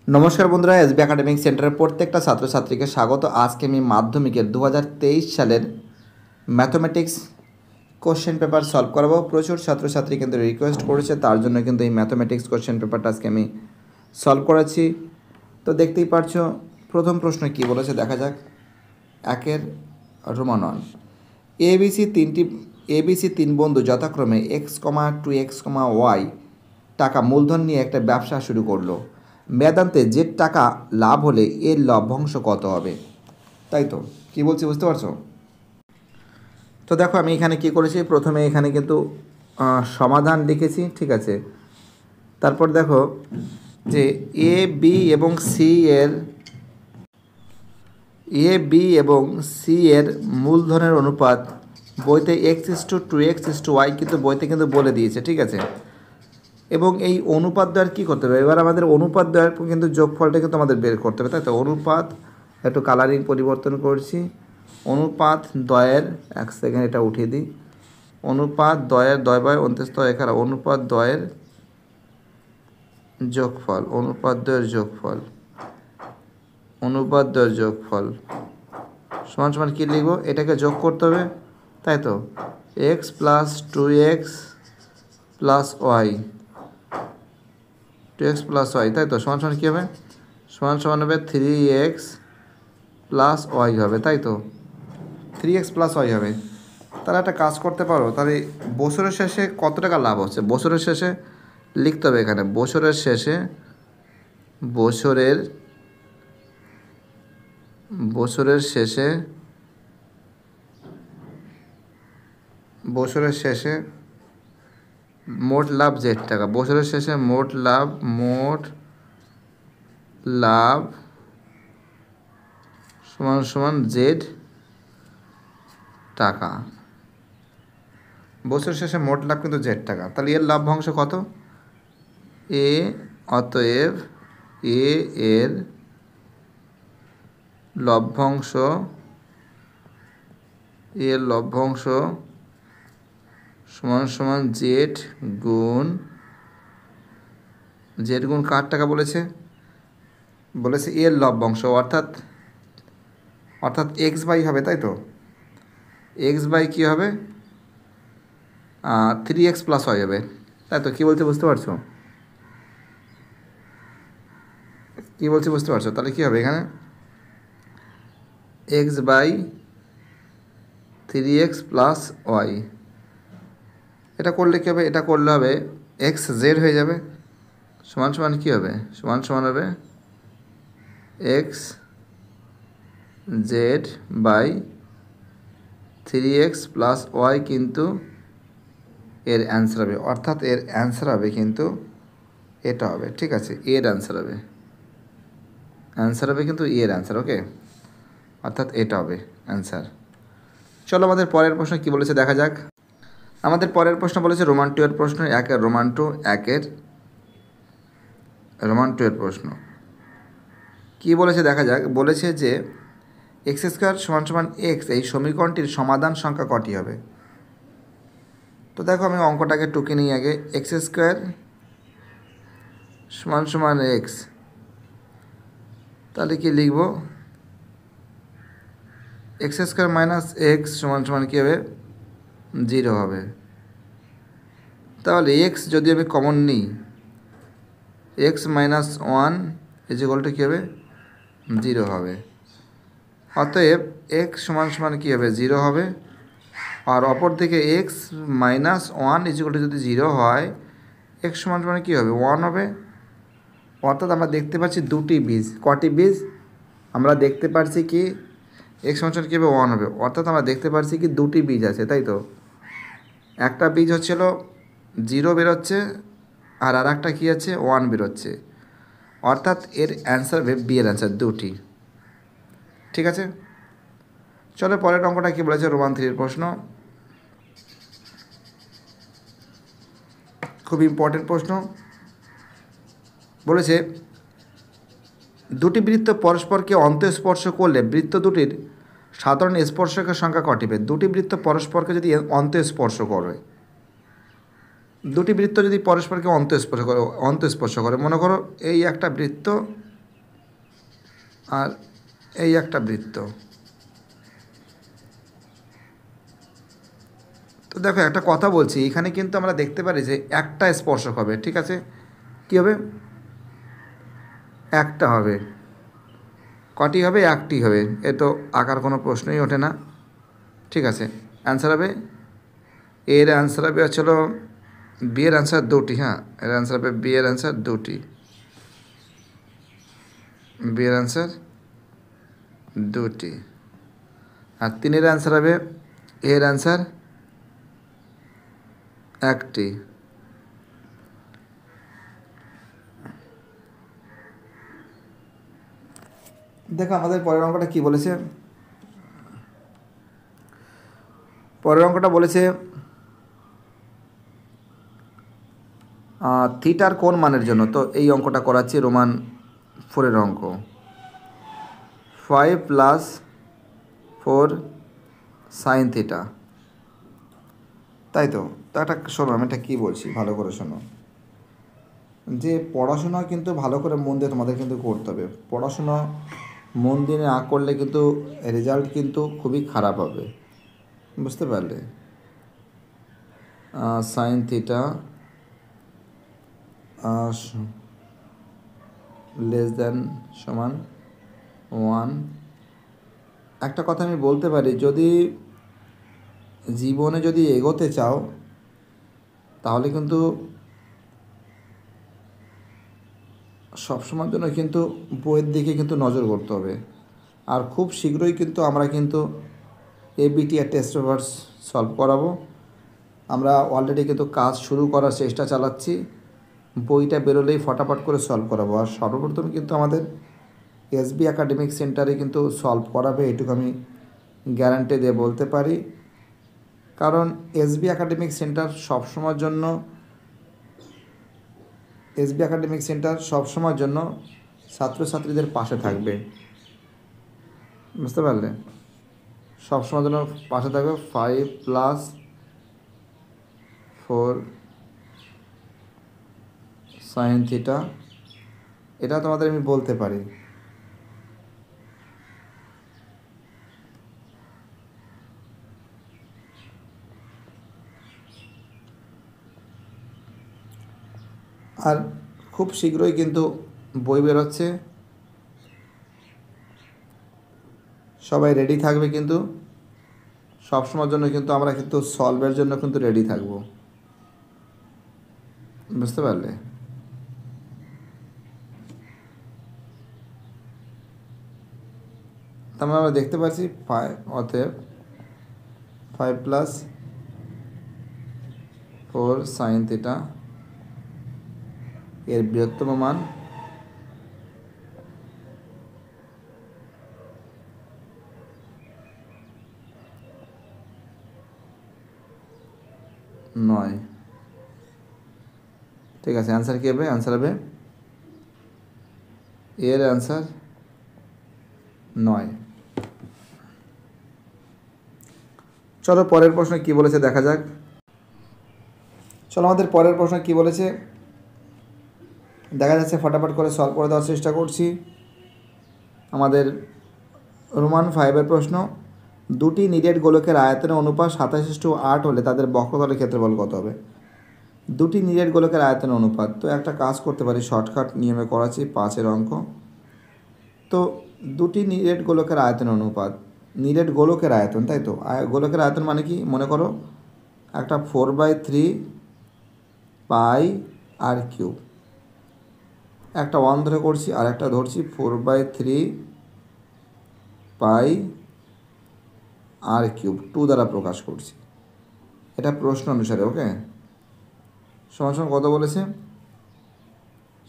নমস্কার বন্ধুরা, SB academic সেন্টারের প্রত্যেকটা ছাত্রছাত্রীকে স্বাগত। আজকে আমি মাধ্যমিকের 2023 সালের ম্যাথমেটিক্স কোশ্চেন পেপার সলভ করাবো। প্রচুর ছাত্রছাত্রী কিন্তু রিকোয়েস্ট করেছে, তার জন্য কিন্তু এই ম্যাথমেটিক্স কোশ্চেন পেপারটা আজকে আমি সলভ করাচ্ছি। তো দেখতেই পারছো প্রথম প্রশ্ন কি বলেছে, দেখা যাক। একের রোমান 1, এবিসি তিন বন্ধু যথাক্রমে x,2x,y টাকা মূলধন নিয়ে একটা ব্যবসা শুরু করলো। মেয়াদান্তে যে টাকা লাভ হলে এর লভ্যাংশ কত হবে? তাই তো, কি বলছি বুঝতে পারছো? তো দেখো আমি এখানে কি করেছি, প্রথমে এখানে কিন্তু সমাধান লিখেছি, ঠিক আছে। তারপর দেখো যে এ বি এবং সি এর মূলধনের অনুপাত বইতে x:2x:y কিন্তু বইতে কিন্তু বলে দিয়েছে, ঠিক আছে। এবং এই অনুপাত দ্বয়ের কী করতে হবে, এবার আমাদের অনুপাত দ্বয়ের কিন্তু যোগফলটা কিন্তু আমাদের বের করতে হবে, তাই তো। অনুপাত, একটু কালারিং পরিবর্তন করছি, অনুপাত দ্বয়ের, এক সেকেন্ড এটা উঠিয়ে দিই, অনুপাত দ্বয়ের, দ্বয় বয় অন্ত্যস্ত এখানে অনুপাত দ্বয়ের যোগফল, অনুপাত দ্বয়ের যোগফল, অনুপাত দ্বয়ের যোগফল সমান সমান কী লিখব, এটাকে যোগ করতে হবে, তাই তো। x+2x+y, 2x+y, তাই তো, সমান সমান কী হবে, সমান সমান হবে 3x+y হবে, তাই তো, 3x+y হবে। তাহলে একটা কাজ করতে পারো, তাহলে বছরের শেষে কত টাকা লাভ হচ্ছে বছরের শেষে লিখতে হবে এখানে। বছরের শেষে মোট লাভ জেড টাকা, বছরের শেষে মোট লাভ সমান সমান জেড টাকা। বছরের শেষে মোট লাভ কিন্তু জেড টাকা, তাহলে এর লভ্যাংশ কত? অতএব এর লভ্যাংশ সমান সমান জেড গুণ কার টাকা বলেছে এর লভ্যাংশ, অর্থাৎ এক্স বাই হবে, তাই তো। এক্স বাই কী হবে, 3x+y হবে, তাই তো। কী বলছে বুঝতে পারছো? তাহলে কী হবে এখানে, এক্স বাই 3x+y। এটা করলে কী হবে, এটা করলে হবে এক্স জেড হয়ে যাবে, সমান সমান কী হবে, সমান সমান হবে এক্স জেড বাই 3x+y, কিন্তু এর অ্যান্সার হবে, অর্থাৎ এর অ্যান্সার হবে কিন্তু এটা হবে, ঠিক আছে। এর অ্যান্সার হবে কিন্তু এর অ্যান্সার, ওকে, অর্থাৎ এটা হবে অ্যান্সার। চলো আমাদের পরের প্রশ্ন কি বলেছে দেখা যাক। আমাদের পরের প্রশ্ন বলেছে রোমান 2 এর প্রশ্ন, রোমান 2 এর প্রশ্ন কি বলেছে দেখা যাক। বলেছে যে x² সমান সমান x, এই সমীকরণটির সমাধান সংখ্যা কটি হবে? তো দেখো আমি অঙ্কটাকে টুকে নিই আগে। x² সমান সমান x, তাহলে কি লিখব, x² মাইনাস x সমান সমান কী হবে, 0 হবে। তাহলে x যদি আমি কমন নিই, x - 1 = কী হবে, 0 হবে। অতএব x সমান সমান কী হবে, 0 হবে। আর অপর দিকে x - 1 যদি 0 হয়, x সমান সমান কী হবে, 1 হবে। অর্থাৎ আমরা দেখতে পাচ্ছি দুটি বীজ, কটি বীজ আমরা দেখতে পাচ্ছি কি, x সমান সমান কী হবে, 1 হবে। অর্থাৎ আমরা দেখতে পাচ্ছি কি দুটি বীজ আছে, তাই তো। একটা বীজ হচ্ছিল 0 বেরোচ্ছে, আর একটা কী আছে, 1 বেরোচ্ছে। অর্থাৎ এর অ্যান্সার হবে বি এর অ্যান্সার, দুটি, ঠিক আছে। চলো পরের অঙ্কটা কী বলেছে, রোমান 3 এর প্রশ্ন, খুব ইম্পর্টেন্ট প্রশ্ন। বলেছে দুটি বৃত্ত পরস্পরকে অন্তঃস্পর্শ করলে বৃত্ত দুটির সাধারণ স্পর্শকের সংখ্যা কটিবে? দুটি বৃত্ত পরস্পরকে যদি অন্তঃস্পর্শ করে, দুটি বৃত্ত যদি পরস্পরকে অন্তঃস্পর্শ করে, মনে করো এই একটা বৃত্ত, আর এই একটা বৃত্ত। তো দেখো একটা কথা বলছি, এখানে কিন্তু আমরা দেখতে পারি যে একটা স্পর্শক হবে, ঠিক আছে? কী হবে? একটা হবে। কটি হবে? একটি হবে। এ তো আঁকার কোনো প্রশ্নই ওঠে না। ঠিক আছে, অ্যান্সার হবে, এর অ্যান্সার হবে হচ্ছিল বি এর অ্যান্সার দুটি। হ্যাঁ, এর অ্যান্সার হবে বি এর অ্যান্সার দুটি। বি এর অ্যান্সার দুটি। আর তিনের অ্যান্সার হবে এর অ্যান্সার একটি। দেখো আমাদের পরের অঙ্কটা কী বলেছে। পরের অঙ্কটা বলেছে থিটার কোন মানের জন্য। তো এই অঙ্কটা করাচ্ছি রোমান 4-এর অঙ্ক। 5 + 4 সাইন থিটা, তাই তো। তো একটা শোনো, আমি এটা কী বলছি ভালো করে শোনো, যে পড়াশোনা কিন্তু ভালো করে মন দিয়ে তোমাদের কিন্তু করতে হবে। পড়াশোনা মন দিয়ে না করলে কিন্তু রেজাল্ট কিন্তু খুবই খারাপ হবে, বুঝতে পারলে? সাইন থিটা লেস দ্যান সমান 1। একটা কথা আমি বলতে পারি, যদি জীবনে যদি এগোতে চাও তাহলে কিন্তু সবসময়ের জন্য কিন্তু বইয়ের দিকে কিন্তু নজর করতে হবে। আর খুব শীঘ্রই কিন্তু আমরা কিন্তু এবিটি আর টেস্ট পেপার সলভ করাবো। আমরা অলরেডি কিন্তু কাজ শুরু করার চেষ্টা চালাচ্ছি। বইটা বেরোলেই ফটাফট করে সলভ করাবো। আর সর্বপ্রথম কিন্তু আমাদের এসবি একাডেমিক সেন্টারে কিন্তু সলভ করাবে, এটুকু আমি গ্যারান্টি দিয়ে বলতে পারি। কারণ এসবি একাডেমিক সেন্টার সবসময়ের জন্য ছাত্রছাত্রীদের পাশে থাকবে, বুঝতে পারলে? সবসময়ের জন্য পাশে থাকবে। 5 + 4 সাইন থিটা, এটা তোমাদের আমি বলতে পারি। আর খুব শীঘ্রই কিন্তু বই বেরোচ্ছে, সবাই রেডি থাকবে। কিন্তু সবসময়ের জন্য কিন্তু আমরা কিন্তু সলভের জন্য কিন্তু রেডি থাকবো, বুঝতে পারলে? তার মানে আমরা দেখতে পাচ্ছি অতএব 5 + 4 সাইন থিটা এর বৃহত্তম মান 9। ঠিক আছে, অ্যান্সার কী হবে? অ্যান্সার হবে এর অ্যান্সার 9। চলো পরের প্রশ্ন কী বলেছে দেখা যাক। চলো আমাদের পরের প্রশ্ন কী বলেছে দেখা যাচ্ছে, ফটাফট করে সলভ করে দেওয়ার চেষ্টা করছি। আমাদের রোমান 5-এর প্রশ্ন, দুটি নিরেট গোলকের আয়তনের অনুপাত 27:8 হলে তাদের বক্রতলের ক্ষেত্রফল কত হবে? দুটি নিরেট গোলকের আয়তনের অনুপাত। তো একটা কাজ করতে পারি, শর্টকাট নিয়মে করাচ্ছি 5-এর অঙ্ক। তো দুটি নিরেট গোলকের আয়তনের অনুপাত, নিরেট গোলকের আয়তন, তাই তো। গোলকের আয়তন মানে কি? মনে করো একটা 4/3 πr3, একটা 1 ধরে করছি আর একটা ধরছি 4/3 πr3 2 দ্বারা প্রকাশ করছি। এটা প্রশ্ন অনুসারে, ওকে। সমান কত বলেছে?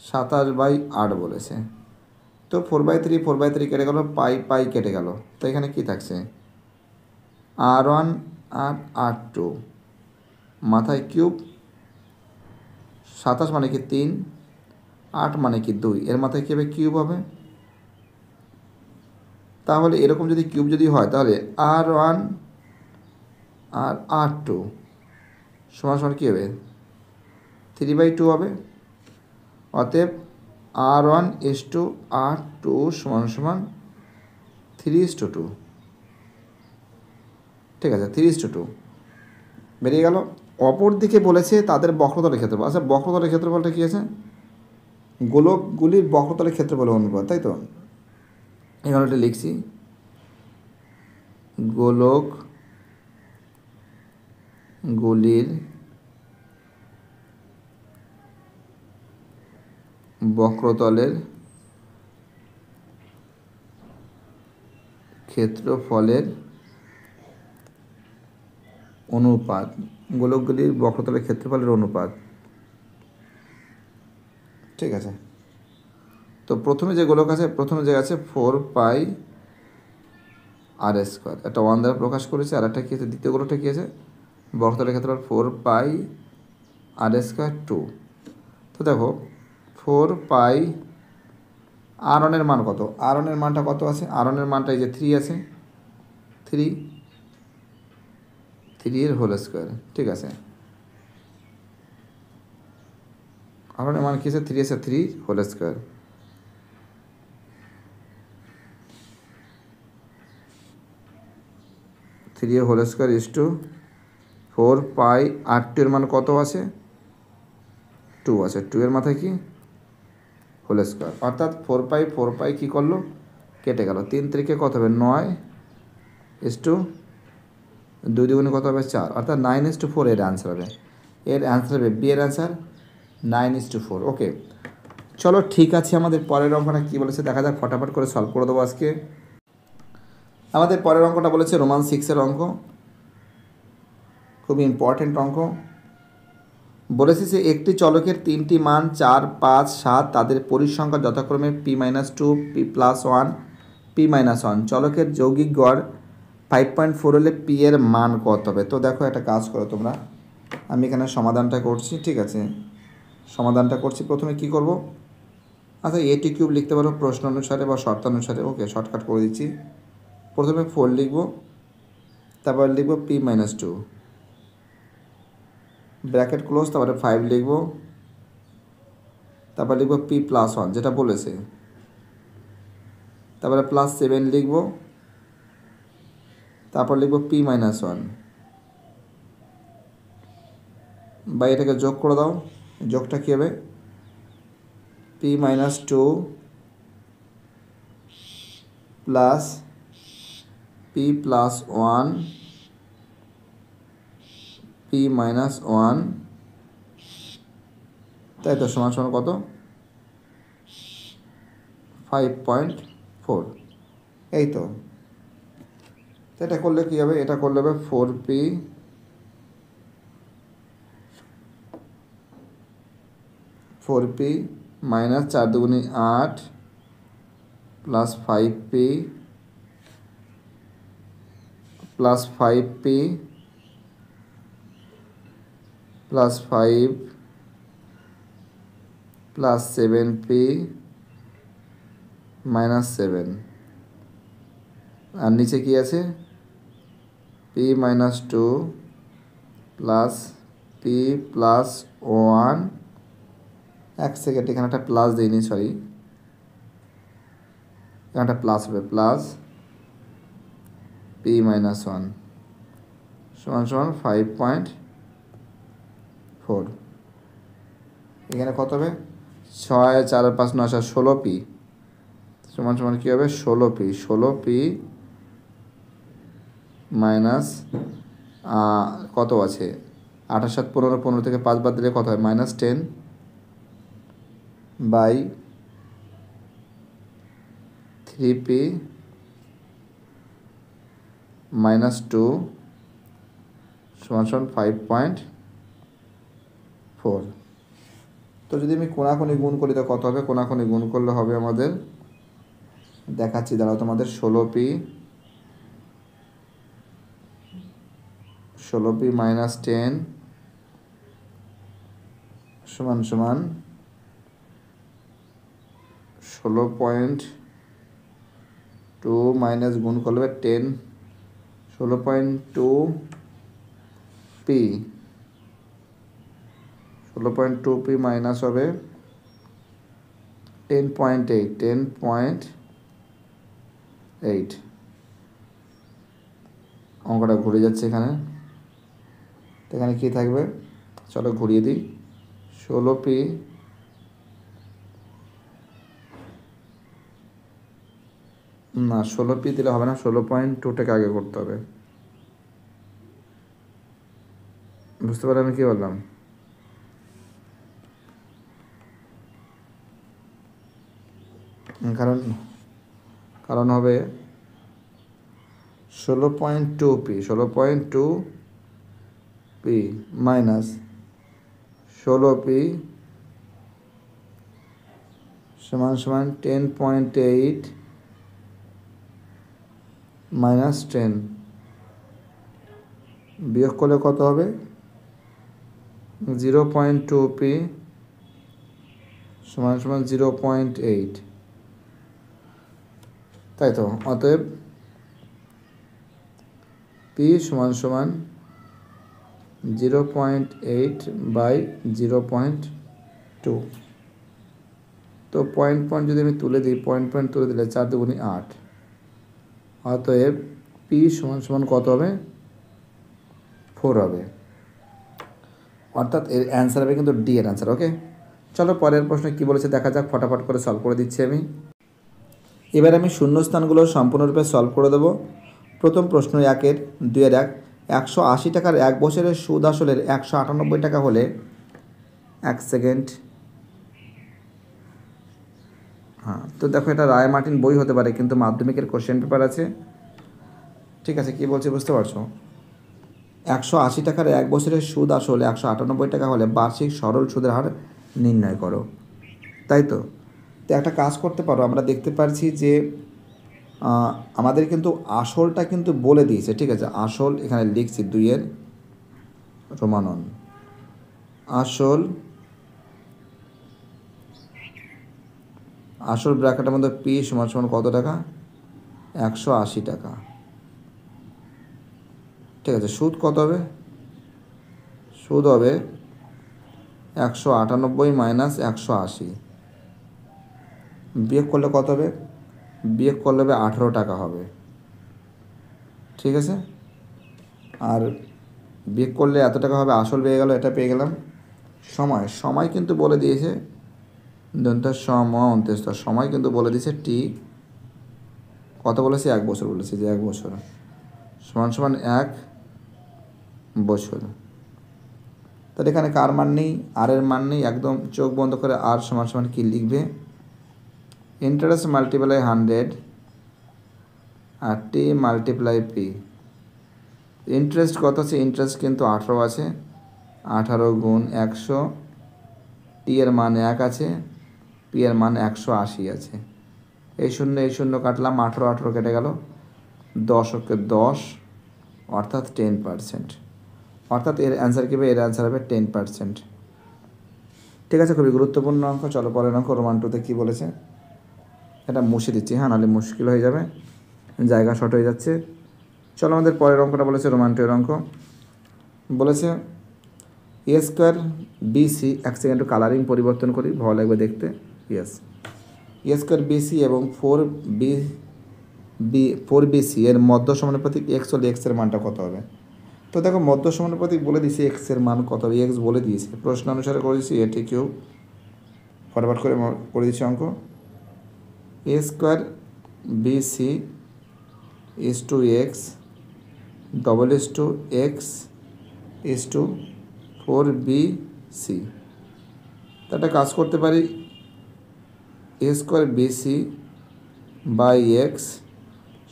27/8 বলেছে। তো 4/3 কেটে গেল, পাই কেটে গেল। তো এখানে কি থাকছে? r1 আর r2 মাথায় কিউব, 27 মানে কি 3, 8 মানে কি 2, এর মাথায় কী হবে? কিউব হবে। তাহলে এরকম যদি কিউব যদি হয় তাহলে r1 আর r2 সমান কী হবে? 3/2 হবে। অতএব R1:R2 সমান সমান 3:2। ঠিক আছে, 3:2 বেরিয়ে গেল। অপর দিকে বলেছে তাদের বক্রতলের ক্ষেত্রফল। আচ্ছা, বক্রতলের ক্ষেত্রফলটা কী আছে? গোলকগুলির বক্রতলের ক্ষেত্রফলের অনুপাত, তাই তো? এখানে একটা লিখছি, গোলকগুলির বক্রতলের ক্ষেত্রফলের অনুপাত, গোলকগুলির বক্রতলের ক্ষেত্রফলের অনুপাত। ঠিক আছে, তো প্রথমে যে গোলক আছে, প্রথমে যে আছে 4πr², একটা 1 দ্বারা প্রকাশ করেছে। আর একটা কী আছে, দ্বিতীয় গোলকটা কী আছে? বক্রতলের ক্ষেত্রফল 4πr² 2। তো দেখো 4π, আর1-এর মান কত? আর1-এর মানটা কত আছে? আর1-এর মানটা এই যে 3 আছে, 3 এর হোল স্কোয়ার। ঠিক আছে, আর1-এর মান কী আছে? 3 আছে, 3 whole square. Three whole square is to 4πr²। এর মান কত আছে? 2 আছে, 2 এর মাথায় কি? Whole square. অর্থাৎ 4π কী করলো? কেটে গেল। 3 3 কত হবে? 9 ইস টু 2 2 কত হবে? 4। অর্থাৎ 9:4 এর অ্যান্সার হবে। এর অ্যান্সার হবে বি এর অ্যান্সার 9:4। ওকে, চলো ঠিক আছে। আমাদের পরের অঙ্কটা কী বলেছে দেখা যাক, ফটাফট করে সলভ করে দেবো আজকে। আমাদের পরের অঙ্কটা বলেছে রোমান 6-এর অঙ্ক, খুবই ইম্পর্টেন্ট অঙ্ক। বলেছে যে একটি চলকের 3টি মান 4, 5, 7 তাদের পরিসংখ্যা যথাক্রমে p-2, p+1, p-1। চলকের যৌগিক গড় 5.4 হলে p এর মান কত হবে? তো দেখো একটা কাজ করো তোমরা, আমি এখানে সমাধানটা করছি। ঠিক আছে, সমাধানটা করছি। প্রথমে কি করব? আচ্ছা, a³ লিখতে পারো প্রশ্ন অনুসারে বা শর্তানুসারে। ওকে, শর্টকাট করে দিচ্ছি। প্রথমে 4 লিখব, তারপর লিখব p-2, ব্র্যাকেট ক্লোজ, তারপরে 5 লিখব, তারপর লিখব p+1 যেটা বলেছে, তারপরে +7 লিখব, তারপর লিখব p-1, বা এটাকে যোগ করে দাও। যোগটা কী হবে? p-2 প্লাস p+1 p-1, তাই তো, সমান সমান কত? 5.4। এই তো, এটা করলে কী হবে? এটা করলে হবে 4p minus 4 2 8 plus 5p plus 5p plus 5 plus 7p minus 7। আর নিচে কি আছে? p-2 plus p+1। এক সেকেন্ড, এখানে একটা প্লাস দিইনি, সরি, এখানে একটা প্লাস হবে, প্লাস p-1 সমান সমান 5.4। এখানে কত হবে? 6 4 5 9 16p সমান সমান কী হবে? 16p মাইনাস কত আছে? 8 7 15, 15 থেকে 5 বাদ দিলে কত হয়? -10 বাই 3p -2 সমান সমান 5.4। তো যদি আমি কোনাকুনি গুণ করি তো কত হবে? কোনাকুনি গুণ করলে হবে আমাদের, দেখাচ্ছি দাঁড়াও তোমাদের, 16p -10 সমান সমান 16.2 মাইনাস গুণ করলে 10, 16.2p 16.2p মাইনাস হবে 10.8 10.8 অঙ্কটা ঘুরে যাচ্ছে এখানে। তো এখানে কী থাকবে, চলো ঘুরিয়ে দিই। 16p না, 16p দিলে হবে না, 16.2টাকে আগে করতে হবে। বুঝতে পারলে আমি কী বললাম? কারণ কারণ হবে 16.2p মাইনাস 16p সমান সমান 10.8 মাইনাস 10 বিয়োগ করলে কত হবে? 0.2p সমান সমান 0.8, তাই তো? অতএব p সমান সমান 0.8/0.2। তো পয়েন্ট যদি আমি তুলে দিই, পয়েন্ট তুলে দিলে 4 দুগুণে 8। অতএব p সমান সমান কত হবে? 4 হবে। অর্থাৎ এর অ্যান্সার হবে কিন্তু ডি এর অ্যান্সার। ওকে, চলো পরের প্রশ্নে কী বলেছে দেখা যাক, ফটাফট করে সলভ করে দিচ্ছি আমি। এবার আমি শূন্যস্থানগুলো সম্পূর্ণরূপে সলভ করে দেবো। প্রথম প্রশ্ন 1-এর 2-এর 1, 180 টাকার 1 বছরের সুদ আসলের 198 টাকা হলে, 1 সেকেন্ড, হ্যাঁ, তো দেখো এটা রায় মার্টিন বই হতে পারে, কিন্তু মাধ্যমিকের কোশ্চেন পেপার আছে। ঠিক আছে, কী বলছে বুঝতে পারছো? 180 টাকার 1 বছরের সুদ আসলে 198 টাকা হলে বার্ষিক সরল সুদের হার নির্ণয় করো, তাই তো? তো একটা কাজ করতে পারো, আমরা দেখতে পাচ্ছি যে আমাদের কিন্তু আসলটা কিন্তু বলে দিয়েছে। ঠিক আছে, আসল এখানে লিখছি 2-এর রোমানন। আসল ব্র্যাকেটের মধ্যে পি সমান সমান কত টাকা? 180 টাকা। ঠিক আছে, সুদ কত হবে? সুদ হবে 198 মাইনাস 180, বিয়োগ করলে কত হবে? বিয়োগ করলে হবে 18 টাকা হবে। ঠিক আছে, আর বিয়োগ করলে এত টাকা হবে, আসল পেয়ে গেল, এটা পেয়ে গেলাম। সময় কিন্তু বলে দিয়েছে, সময় কিন্তু বলে দিয়েছে টি কত বলেছে? 1 বছর বলেছে, যে 1 বছর সমান সমান 1 বছর। তাহলে এখানে কার মান নেই? আর এর মান নেই, একদম চোখ বন্ধ করে আর সমান সমান কী লিখবে? ইন্টারেস্ট মাল্টিপ্লাই 100 আর টি মাল্টিপ্লাই পি। ইন্টারেস্ট কত আছে? ইন্টারেস্ট কিন্তু 18 আছে, 18 গুণ 100, টি এর মান 1 আছে, পি এর মান 180 আছে। এই শূন্য কাটলাম, 18 কেটে গেল, 10 10, অর্থাৎ 10%। অর্থাৎ এর অ্যান্সার কী হবে? এর অ্যান্সার হবে 10%। ঠিক আছে, খুবই গুরুত্বপূর্ণ অঙ্ক। চলো পরের অঙ্ক, রোমান 2-তে কী বলেছে? এটা মুছে দিচ্ছি, হ্যাঁ, নাহলে মুশকিল হয়ে যাবে, জায়গা শর্ট হয়ে যাচ্ছে। চলো আমাদের পরের অঙ্কটা বলেছে রোমান 2-এর অঙ্ক। বলেছে এ স্কোয়ার বিসি, 1 সেকেন্ড কালারিং পরিবর্তন করি, ভালো লাগবে দেখতে। ইয়েস, এ স্কোয়ার বিসি এবং 4BC এর মধ্য সমানুপাতিক এক্স হলে এক্সের মানটা কত হবে? তো দেখো, মধ্য সমানুপাতিক বলে দিয়েছি, এক্সের মান কত হবে? এক্স বলে দিয়েছে, প্রশ্ন অনুসারে করে দিয়েছি এটি কিউ, ফটাফট করে দিচ্ছি অঙ্ক। A square BC is to x double is to x is to 4BC। তো একটা কাজ করতে পারি, A square BC by x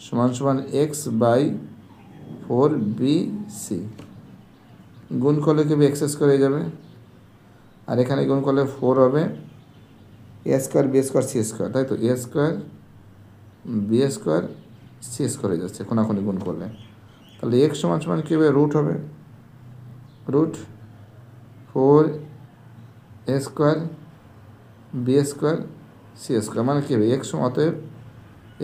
সমান সমান এক্স বাই 4BC। গুণ করলে কি এক্স স্কোয়ার হয়ে যাবে, আর এখানে গুণ করলে 4 হবে, A square B square C square, তাই তো? A square B square C square হয়ে যাচ্ছে কোনাকুনি গুণ করলে। তাহলে এক্স সমান সমান কী হবে? রুট হবে, root 4 square B square C square, মানে কী হবে? এক্স অতএব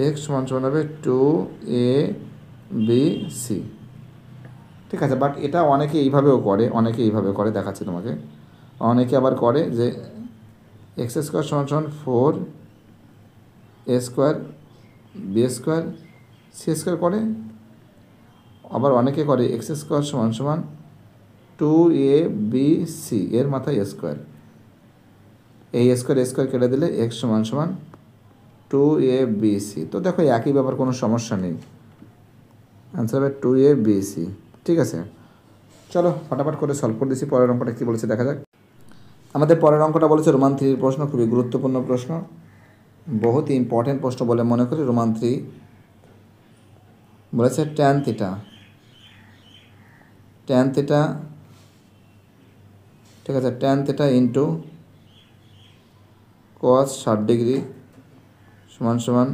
এক্স সমান সমান হবে 2ABC। ঠিক আছে, বাট এটা অনেকে এইভাবেও করে, দেখাচ্ছি তোমাকে। অনেকে আবার করে যে এক্স স্কোয়ার সমান সমান 4 A square B square C square করে, আবার অনেকে করে এক্স স্কোয়ার সমান সমান 2ab এর মাথায় এ স্কোয়ার, এই স্কোয়ার কেটে দিলে এক্স সমান সমান 2abc। তো দেখো একই ব্যাপার, কোনো সমস্যা নেই, অ্যান্সার হবে 2abc। ঠিক আছে, চলো ফটাফট করে সলভ করে দিচ্ছি। পরের অঙ্কটা কী বলেছে দেখা যাক। আমাদের পরের অঙ্কটা বলেছে রোমান 3 প্রশ্ন, খুবই গুরুত্বপূর্ণ প্রশ্ন, বহুত ইম্পর্টেন্ট প্রশ্ন বলে মনে করি। রোমান 3 বলেছে ট্যান থিটা, ঠিক আছে, tan theta into cos 60 degree সমান সমান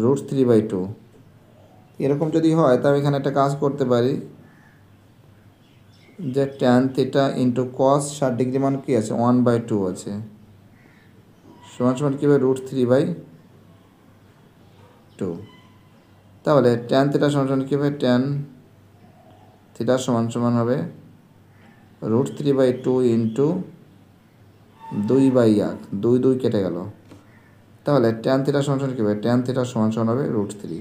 √3/2। এরকম যদি হয় তবে এখানে একটা কাজ করতে পারি যে tan theta into cos 60 degree মান কী আছে, 1/2 আছে, সমান সমান কী হবে √3/2। তাহলে ট্যান থিটা সমান সমান কী হবে, ট্যান থিটা সমান সমান হবে √3/2 ইন্টু 2/1, 2 কেটে গেল। তাহলে ট্যান থিটা সমান সমান কী হবে, ট্যান থিটা সমান সমান হবে √3।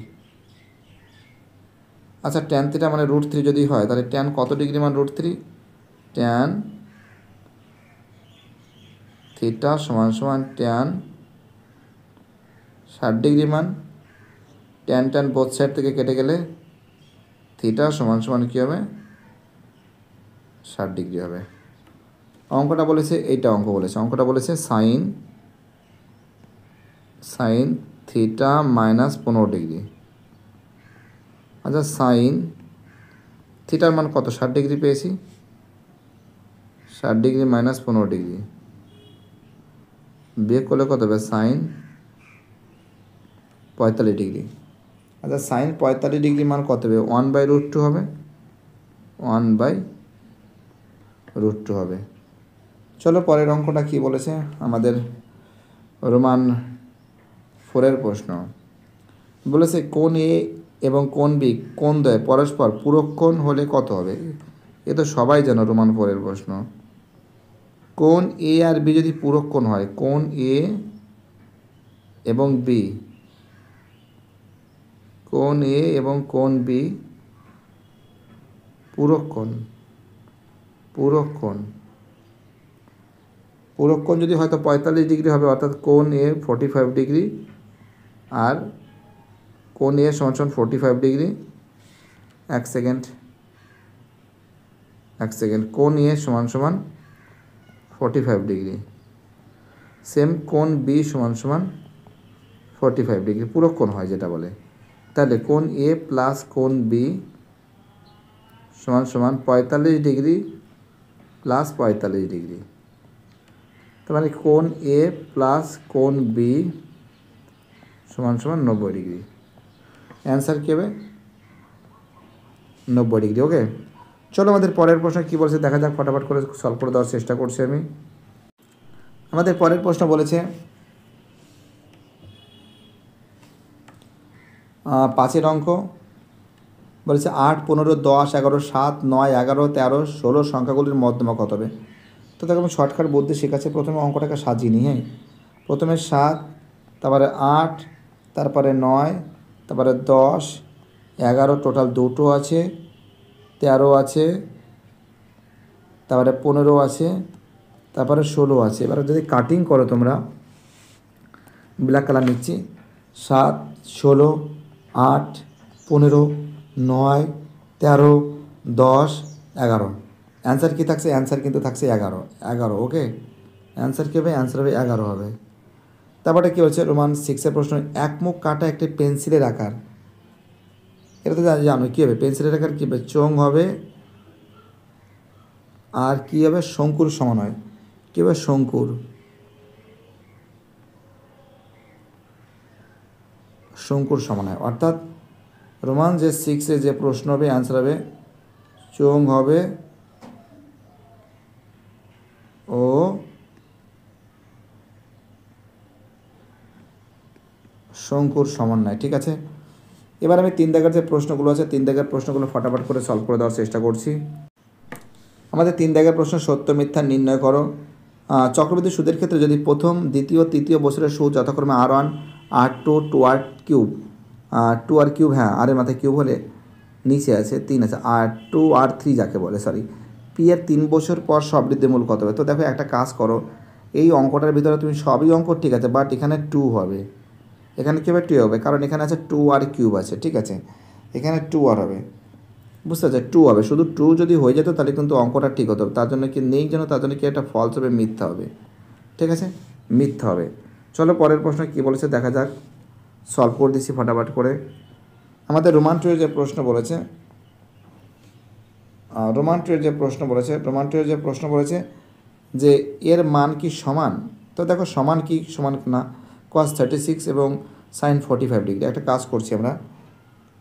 আচ্ছা ট্যান থিটা মানে √3 যদি হয় তাহলে ট্যান কত ডিগ্রি মান √3, ট্যান থিটা সমান সমান ট্যান 60 ডিগ্রি মান, ট্যান বোথ সাইড থেকে কেটে গেলে থিটা সমান সমান কী হবে, 60 ডিগ্রি হবে। অঙ্কটা বলেছে এইটা, অঙ্কটা বলেছে সাইন থিটা মাইনাস 15 ডিগ্রি। আচ্ছা সাইন থিটার মান কত, 60 ডিগ্রি পেয়েছি, 60 ডিগ্রি মাইনাস 15 ডিগ্রি বিয়োগ করলে কত হবে, সাইন 45 ডিগ্রি। আচ্ছা সাইন 45 ডিগ্রি মান কত হবে, 1/√2 হবে, 1/√2 হবে। চলো পরের অঙ্কটা কি বলেছে আমাদের রোমান 4 প্রশ্ন। বলেছে কোণ এ এবং কোণ বি কোণ দ্বয় পরস্পর পূরক কোণ হলে কত হবে। এ তো সবাই জানো, রোমান 4 প্রশ্ন। কোণ এ আর বি যদি পূরক কোণ হয়, কোণ এ এবং বি, কোণ এ এবং কোণ বি পূরক কোণ যদি হয়তো 45 ডিগ্রি হবে, অর্থাৎ কোণ এ 45 ডিগ্রি আর কোণ এ সমান সমান 45 ডিগ্রি। এক সেকেন্ড, কোণ এ সমান সমান 45 ডিগ্রি, সেম কোণ বি সমান সমান 45 ডিগ্রি, পূরক কোণ হয় যেটা বলে। তাহলে কোণ এ প্লাস কোণ বি সমান সমান 45 ডিগ্রি প্লাস 45 ডিগ্রি, তার মানে কোণ এ প্লাস কোণ বি সমান সমান 90 ডিগ্রি। অ্যান্সার কী হবে, 90 ডিগ্রি। ওকে, চলো আমাদের পরের প্রশ্ন কী বলছে দেখা যাক, ফটাফট করে সলভ করে দেওয়ার চেষ্টা করছি আমি। আমাদের পরের প্রশ্ন বলেছে 5 অঙ্ক, বলেছে 8, 15, 10, 11, 7, 9, 11, 13, 16 সংখ্যাগুলির মধ্যমা কত হবে। তো দেখো আমি শর্টকাট বলতে শেখাচ্ছি, প্রথমে অঙ্কটাকে সাজিয়ে নিই। হ্যাঁ, প্রথমে 7, তারপরে 8, তারপরে 9, তারপরে 10, 11, টোটাল 2 আছে, 13 আছে, তারপরে 15 আছে, তারপরে 16 আছে। এবার যদি কাটিং করো তোমরা, ব্ল্যাক কালার নিচ্ছি, 7, 16, 8, 15, 9, 13, 10, 11। অ্যান্সার কী থাকছে, অ্যান্সার কিন্তু থাকছে 11। ওকে, অ্যান্সার কী হবে, অ্যান্সার হবে 11 হবে। তারপরে কী হচ্ছে রোমান 6 প্রশ্ন, এক মুখ কাটা একটি পেন্সিলের আকার। এটা তো জানো কী হবে, পেন্সিলের আকার কী হবে, চোঙ হবে আর কী হবে, শঙ্কুর সমান হয়। কী হবে, শঙ্কুর সমান হয়। অর্থাৎ রোমান যে 6 যে প্রশ্ন হবে, অ্যান্সার হবে চোঙ হবে ও শঙ্কুর সমন্বয়। ঠিক আছে, এবার আমি 3 দাগের যে প্রশ্নগুলো আছে, 3 দাগের প্রশ্নগুলো ফটাফট করে সলভ করে দেওয়ার চেষ্টা করছি। আমাদের 3 দাগের প্রশ্ন, সত্য মিথ্যা নির্ণয় করো। চক্রবৃদ্ধি সুদের ক্ষেত্রে যদি প্রথম দ্বিতীয় তৃতীয় বছরের সুদ যথাক্রমে R1 R2 2R cube 2R cube, হ্যাঁ আর এর মাথায় কিউব হলে নিচে আছে 3 আছে R2 R3 যাকে বলে, সরি পি এর 3 বছর পর সবৃদ্ধি মূল কত হবে। তো দেখো একটা কাজ করো, এই অঙ্কটার ভিতরে তুমি সবই অঙ্ক ঠিক আছে, বাট এখানে 2 হবে, এখানে কী হবে 2 হবে, কারণ এখানে আছে 2R কিউব আছে, ঠিক আছে, এখানে 2R হবে, বুঝতে পারছো 2 হবে, শুধু 2 যদি হয়ে যেত তাহলে কিন্তু অঙ্কটা ঠিক হতো, তার জন্য কি নেই যেন, তার জন্য কি একটা ফলস হবে, মিথ্যা হবে, ঠিক আছে, মিথ্যা হবে। চলো পরের প্রশ্ন কী বলেছে দেখা যাক, সলভ করে দিচ্ছি ফটাফট করে। আমাদের রোমান 2 যে প্রশ্ন বলেছে, রোমান 2 যে প্রশ্ন বলেছে যে এর মান কি সমান। তো দেখো সমান কি সমান না, cos 36 এবং sin 45 ডিগ্রি। একটা কাজ করছি আমরা,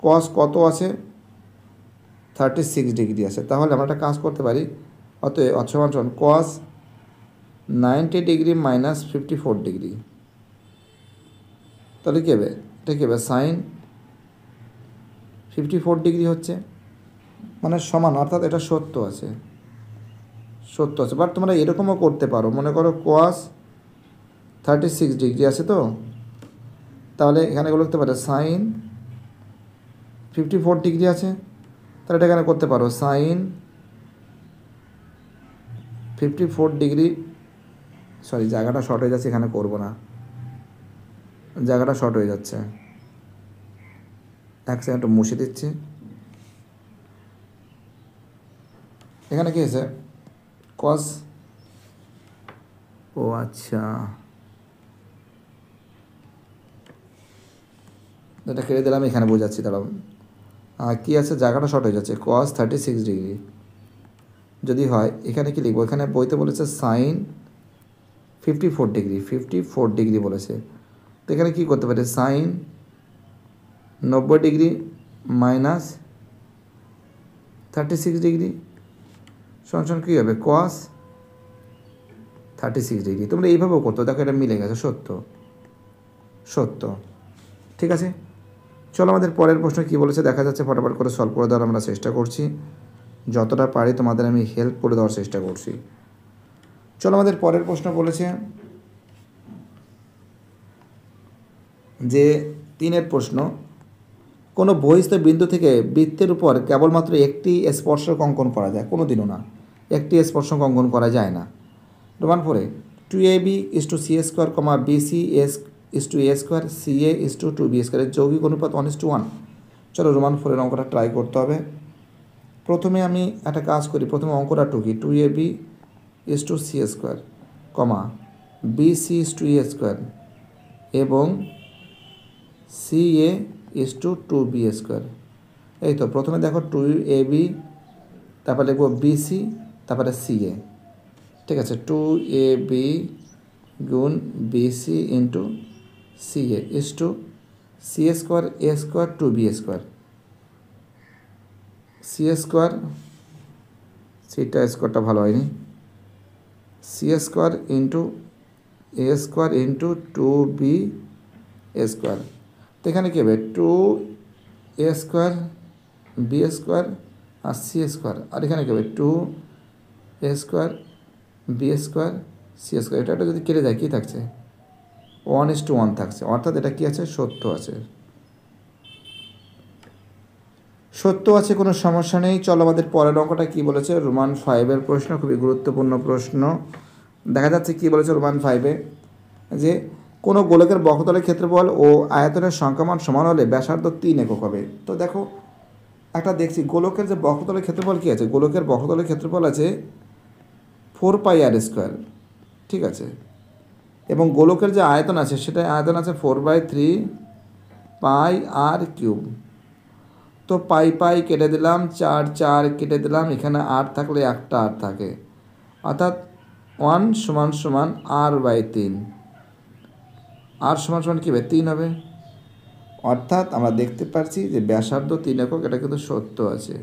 cos কত আছে 36 ডিগ্রি আছে, তাহলে আমরা একটা কাজ করতে পারি, অতএব সমান cos 90 ডিগ্রি মাইনাস 54 ডিগ্রি, তাহলে কী হবে, এটা কী হবে sin 54 ডিগ্রি হচ্ছে, মানে সমান, অর্থাৎ এটা সত্য আছে, বাট তোমরা এরকমও করতে পারো, মনে করো cos 36 ডিগ্রি আছে, তো তাহলে এখানে লিখতে পারে sin 54 ডিগ্রি আছে, তাহলে এটা এখানে করতে পারো sin 54 ডিগ্রি, সরি জায়গাটা শর্ট হয়ে যাচ্ছে, এখানে করব না, জায়গাটা শর্ট হয়ে যাচ্ছে, এক সেকেন্ড একটু মুছে দিচ্ছি। এখানে কী হয়েছে cos, ও আচ্ছা এটা কেটে দিলাম, এখানে বোঝাচ্ছি, দাঁড়াও কী আছে, জায়গাটা শর্ট হয়ে যাচ্ছে, cos 36 ডিগ্রি যদি হয়, এখানে কি লিখবো, এখানে বইতে বলেছে sin 54 ডিগ্রি বলেছে, তো এখানে কী করতে পারে sin 90 ডিগ্রি মাইনাস 36 ডিগ্রি সমান কী হবে cos 36 ডিগ্রি। তোমরা এইভাবেও করতো, দেখো এটা মিলে গেছে, সত্য, ঠিক আছে। চলো আমাদের পরের প্রশ্ন কী বলেছে দেখা যাচ্ছে, ফটাফট করে সলভ করে দেওয়ার আমরা চেষ্টা করছি, যতটা পারি তোমাদের আমি হেল্প করে দেওয়ার চেষ্টা করছি। চলো আমাদের পরের প্রশ্ন বলেছে যে 3 প্রশ্ন, কোনো বহিস্থ বিন্দু থেকে বৃত্তের উপর কেবলমাত্র একটি স্পর্শক অঙ্কন করা যায়, কোনো দিনও না, একটি স্পর্শক অঙ্কন করা যায় না। Roman 4 2ab = c square, bc a square, ca = 2b square, যৌগিক অনুপাত 1:1। চলো রোমান 4 অঙ্কটা ট্রাই করতে হবে। প্রথমে আমি একটা কাজ করি, প্রথমে অঙ্কটা টুকি, 2ab = c square, bc = a square এবং ca = 2b স্কোয়ার। এই তো প্রথমে দেখো 2ab, তারপরে লিখবো bc, তারপরে ca, ঠিক আছে, 2ab গুণ bc into ca = c square a square 2b square, c square, সিটা স্কোয়ারটা ভালো হয়নি, c square into a square into 2b square. তো এখানে কী হবে 2a স্কোয়ার b স্কোয়ার আর c স্কোয়ার, আর এখানে কী হবে 2a square b square c square, এটা যদি কেটে যায় কী থাকছে 1:1 থাকছে, অর্থাৎ এটা কী আছে সত্য আছে, কোনো সমস্যা নেই। চলো আমাদের পরের অঙ্কটা কী বলেছে, রোমান 5 প্রশ্ন, খুবই গুরুত্বপূর্ণ প্রশ্ন। দেখা যাচ্ছে কী বলেছে রোমান 5 যে কোনো গোলকের বক্ষতলের ক্ষেত্রফল ও আয়তনের সংখ্যামান সমান হলে ব্যাসার্ধ 3 একক হবে। তো দেখো একটা দেখছি গোলকের যে বক্ষতলের ক্ষেত্রফল কী আছে, গোলকের বক্ষতলের ক্ষেত্রফল আছে 4πr², ঠিক আছে, এবং গোলকের যে আয়তন আছে সেটা আয়তন আছে 4/3πr³। তো পাই কেটে দিলাম, 4 কেটে দিলাম, এখানে 8 থাকলে একটা 8 থাকে, অর্থাৎ 1 = r/3, r = কী হবে 3 হবে, অর্থাৎ আমরা দেখতে পাচ্ছি যে ব্যাসার্ধ 3 একক, এটা কিন্তু সত্য আছে,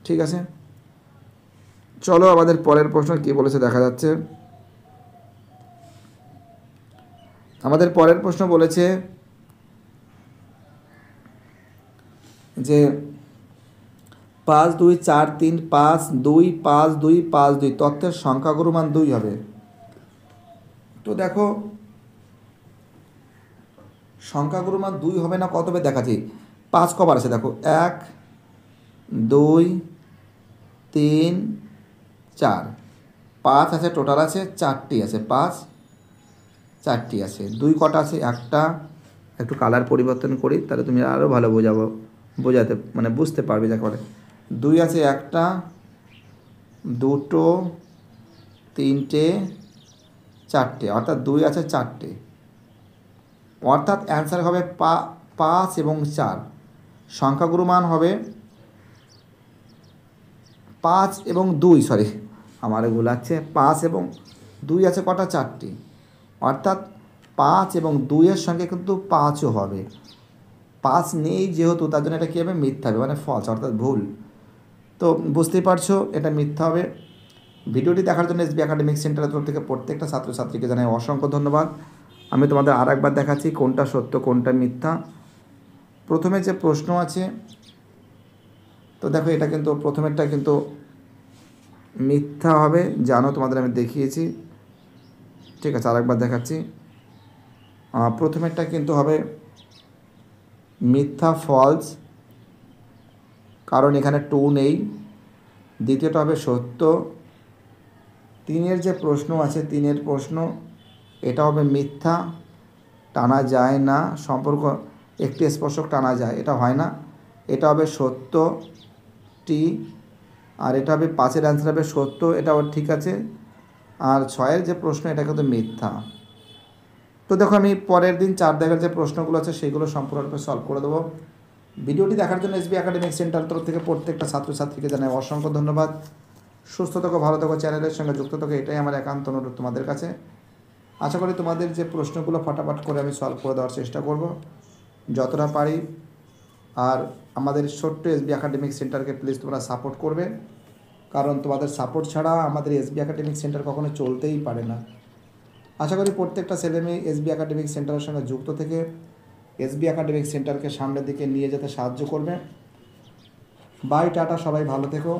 ঠিক আছে। চলো আমাদের পরের প্রশ্ন কী বলেছে দেখা যাচ্ছে, আমাদের পরের প্রশ্ন বলেছে যে 5 2 4 3 5 2 5 2 5 2 তথ্যের সংখ্যাগুরু মান 2 হবে। তো দেখো সংখ্যাগুরু মান 2 হবে না, কত হবে দেখাচ্ছি। 5 কবার আছে দেখো, 1 2 3 4, 5 আছে, টোটাল আছে 4টি আছে, 5 4টি আছে। 2 কটা আছে, একটা। একটু কালার পরিবর্তন করি তাহলে তুমি আরও ভালো বোঝাতে মানে বুঝতে পারবে যাকে বলে। 2 আছে একটা, দুটো, তিনটে, চারটে, অর্থাৎ 2 আছে 4টে, অর্থাৎ অ্যান্সার হবে 5 এবং 4। সংখ্যাগুরু মান হবে 5 এবং 2, সরি আমার গোলাচ্ছে, 5 এবং 2 আছে কটা, 4টি, অর্থাৎ 5 এবং 2-এর সঙ্গে কিন্তু 5ও হবে। 5 নেই যেহেতু, তার জন্য এটা কী হবে, মিথ্যা হবে, মানে ফলস, অর্থাৎ ভুল। তো বুঝতেই পারছো এটা মিথ্যা হবে। ভিডিওটি দেখার জন্য এসবি একাডেমিক সেন্টারের তরফ থেকে প্রত্যেকটা ছাত্রছাত্রীকে জানাই অসংখ্য ধন্যবাদ। আমি তোমাদের আর একবার দেখাচ্ছি কোনটা সত্য কোনটা মিথ্যা। প্রথমে যে প্রশ্ন আছে, তো দেখো এটা কিন্তু প্রথমেরটা কিন্তু মিথ্যা হবে, জানো তোমাদের আমি দেখিয়েছি, ঠিক আছে। আরেকবার দেখাচ্ছি, প্রথমেরটা কিন্তু হবে মিথ্যা, ফলস, কারণ এখানে 2 নেই। দ্বিতীয়টা হবে সত্য। 3-এর যে প্রশ্ন আছে, 3-এর প্রশ্ন এটা হবে মিথ্যা, টানা যায় না, সম্পর্ক একটি স্পর্শক টানা যায়, এটা হয় না, এটা হবে সত্যটি। আর এটা হবে 5-এর অ্যান্সার হবে সত্য, এটাও ঠিক আছে। আর 6-এর যে প্রশ্ন এটা কিন্তু মিথ্যা। তো দেখো আমি পরের দিন 4 দেখার যে প্রশ্নগুলো আছে সেগুলো সম্পূর্ণরূপে সলভ করে দেবো। ভিডিওটি দেখার জন্য এসবি একাডেমিক সেন্টার তরফ থেকে প্রত্যেকটা ছাত্রছাত্রীকে জানাই অসংখ্য ধন্যবাদ। সুস্থ থাকো, ভালো থাকো, চ্যানেলের সঙ্গে যুক্ত থাকো, এটাই আমার একান্ত অনুরোধ তোমাদের কাছে। আশা করি তোমাদের যে প্রশ্নগুলো ফটাফট করে আমি সলভ করে দেওয়ার চেষ্টা করব যতটা পারি। আর আমাদের ছোট্ট এসবি একাডেমিক সেন্টারকে প্লিজ তোমরা সাপোর্ট করবে, কারণ তোমাদের সাপোর্ট ছাড়া আমাদের এসবি একাডেমিক সেন্টার কখনো চলতেই পারে না। আশা করি প্রত্যেকটা ছেলেমেয়ে এসবি একাডেমিক সেন্টারের সঙ্গে যুক্ত থেকে এসবি একাডেমিক সেন্টারকে সামনের দিকে নিয়ে যেতে সাহায্য করবে। বাই, টাটা, সবাই ভালো থেকো।